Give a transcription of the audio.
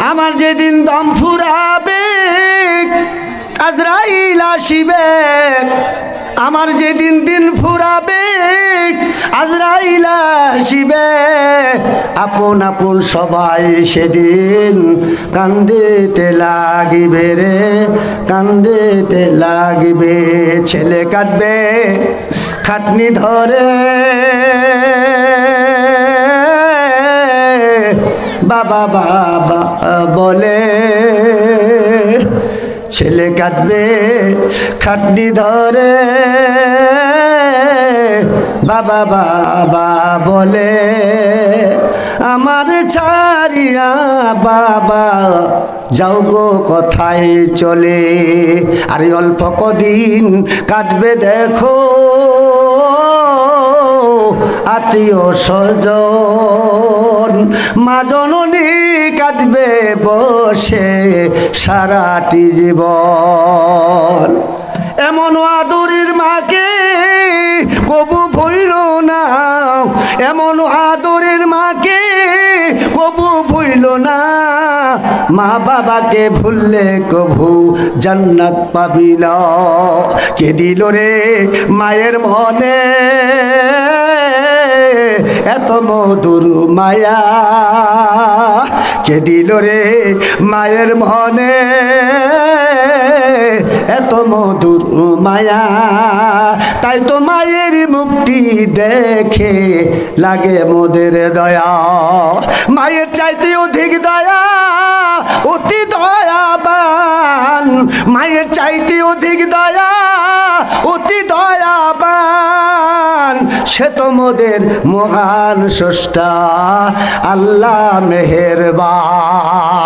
আমার যেদিন দম ফুরাবে আজরাইল আসিবে, আমার যেদিন দিন ফুরাবে আজরাইল আসিবে, আপন আপন সবাই সেদিন কান্দিতে লাগিবে রে, কান্দিতে লাগিবে। ছেলে কাঁদবে খাটনি ধরে, বাবা বাবা বলে, ছেলে কাঁদবে খাটনি ধরে, বাবা বাবা বলে, আমার ছাড়িয়া বাবা যাও গো কোথায় চলে। আর অল্প কদিন কাঁদবে দেখো আত্মীয় স্বজন, মা জননী কাঁদবে বসে সারাটি জীবন। এমন আদরের মাকে কবু ভুইল না, এমন আদরের মাকে কবু ভুইল না, মা বাবাকে ভুললে কবু জান্নাত পাবি না। কে দিল রে মায়ের মনে এত মধুর মায়া, কে দিল রে মায়ের মনে এত মধুর মায়া। তাই তো মায়ের মুক্তি দেখে লাগে মোদের দয়া, মায়ের চাইতে অধিক দয়া অতি দয়াবান, মায়ের চাইতে অধিক দয়া অতি দয়াবান, সে তো মোদের মহান স্রষ্টা আল্লাহ মেহেরবান।